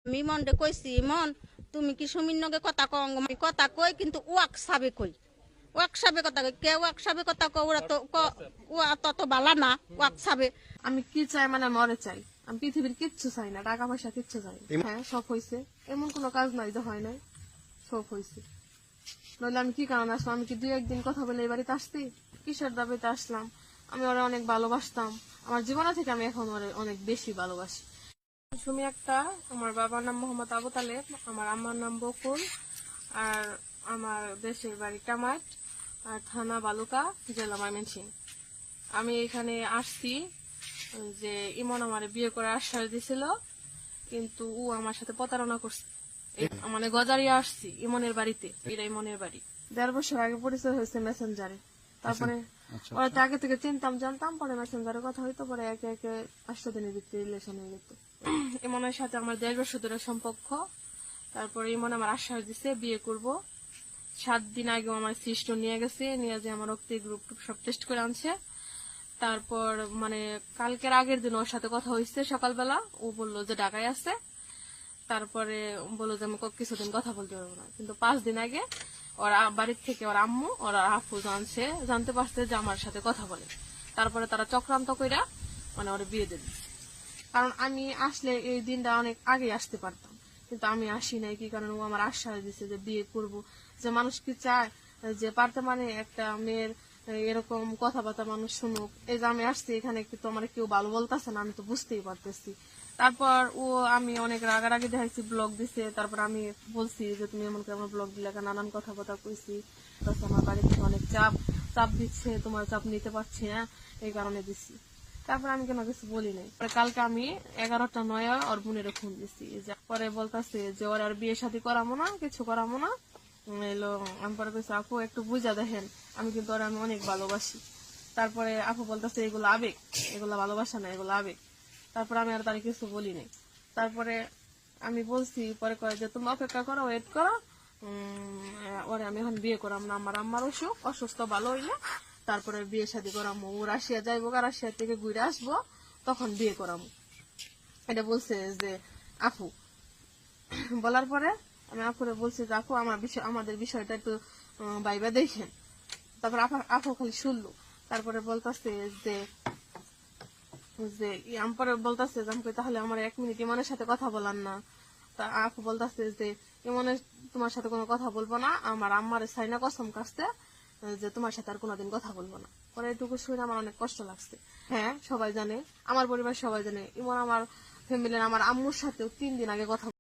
আমি মনরে কইছি, মন তুমি কি সুমির নগে কথা কও? আমি কথা কই কিন্তু ওয়াকসাবে কই, ওয়াকসাবে কথা কই। কে ওয়াকসাবে কথা কও? ওরা তো ওয়া তত বালা না ওয়াকসাবে। আমি কি চাই মানে মরে চাই, আমি পৃথিবীর কিচ্ছু চাই না, টাকা পয়সা কিচ্ছু চাই না। হ্যাঁ সব হয়েছে, এমন কোনো কাজ নাই যে হয় নাই, সব হয়েছে। নইলে আমি কি কারণে আসলাম? আমি কি দুই একদিন কথা বলে এই বাড়িতে আসছি? কিসের দাবিতে আসলাম? আমি ওরা অনেক ভালোবাসতাম, আমার জীবনে থেকে আমি এখন ওরা অনেক বেশি ভালোবাসি। সুমি একটা, আমার বাবার নাম মোহাম্মদ আবু তালেব, আমার আম্মার নাম বকুল, আর আমার দেশের বাড়ি কামাট, আর থানা বালুকা, জেলা ময়মনসিংহ। আমি এখানে আসছি যে ইমন আমার বিয়ে করে আশ্বাস দিছিল, কিন্তু ও আমার সাথে প্রতারণা করছে। মানে গজারিয়া আসছি ইমনের বাড়িতে, এটা ইমনের বাড়ি। 1.5 বছর আগে পরিচয় হয়েছে মেসেঞ্জারে। তারপরে ওরা তো আগে থেকে চিনতাম জানতাম, পরে মেসেঞ্জারে কথা হইতো, পরে একে একে 8 দিনের ভিতরে রিলেশন হয়ে যেত। ইমনের সাথে আমার 1.5 বছর ধরে সম্পর্ক। তারপরে ইমন আমার আশ্বাস দিছে বিয়ে করব। 7 দিন আগে আমার সিস্ট নিয়ে গেছে, নিয়ে যে আমার রক্তের গ্রুপ সব টেস্ট করে আনছে। তারপর মানে কালকের আগের দিন ওর সাথে কথা হয়েছে সকালবেলা, ও বললো যে ঢাকায় আছে। তারপরে বললো যে আমি কিছুদিন কথা বলতে পারবো না, কিন্তু 5 দিন আগে ওরা বাড়ির থেকে ওর আম্মু ওরা আফু জানতে পারছে যে আমার সাথে কথা বলে। তারপরে তারা চক্রান্ত কইরা মানে ওরা বিয়ে দিয়ে দিচ্ছে। কারণ আমি আসলে এই দিনটা অনেক আগে আসতে পারতাম, কিন্তু আমি আসি নাই। কি কারণ ও আমার আশ্বাস দিচ্ছে যে বিয়ে করব। যে মানুষ কি চায় যে পারতে মানে একটা মেয়ের এরকম কথাবার্তা মানুষ শুনুক? এই যে আমি আসছি এখানে, কিন্তু আমার কেউ ভালো বলতেছে না, আমি তো বুঝতেই পারতেছি। তারপর ও আমি অনেক রাগারাগি দেখাইছি, ব্লগ দিছে। তারপর আমি বলছি যে তুমি এমন করে আমার ব্লগ দিলে, নানান কথাবার্তা কইছি। আমার বাড়ি থেকে অনেক চাপ দিচ্ছে, তোমার চাপ নিতে পারছি না, এই কারণে দিছি। তারপর আমি কেন কিছু বলি নাই। কালকে আমি 11টা 9 ওর বোনের ফোন দিছি, পরে বলতেছে যে ওর আর বিয়ে শাদী করাবো না, কিছু করাবো না। এলো আমি পরে কইছি আপু একটু বুঝা দেখেন, আমি কিন্তু ওরা আমি অনেক ভালোবাসি। তারপরে আপু বলতেছে এগুলো আবেগ, এগুলো ভালোবাসা না, এগুলো আবেগ। তারপরে আমি আর তার কিছু বলি নাই। তারপরে আমি বলছি, পরে কয় যে তুমি অপেক্ষা করো, ওয়েট করো, ওরে আমি এখন বিয়ে করাম না, আমার আম্মার অসুস্থ ভালো হইলে তারপরে বিয়ে শাদী করামো। ও রাশিয়া যাইবো, রাশিয়া থেকে ঘুরে আসবো, তখন বিয়ে করামো, এটা বলছে যে আপু। বলার পরে আমি আপুরে বলছি যে আপু আমাদের বিষয়টা একটু ভাইবা দেখেন। তারপর আপু খালি শুনলো। তারপরে বলতেছে যে পরে বলতেছে যে আমাকে তাহলে আমার 1 মিনিট ইমনের সাথে কথা বলার না। তা আপু বলতেছে যে ইমনের তোমার সাথে কোনো কথা বলবো না, আমার আম্মার সাইনা কসম কাটছে যে তোমার সাথে আর কোনোদিন কথা বলবো না। পরে এটুকু শুনে আমার অনেক কষ্ট লাগছে। হ্যাঁ সবাই জানে, আমার পরিবার সবাই জানে, ইমন আমার ফ্যামিলির আমার আম্মুর সাথেও 3 দিন আগে কথা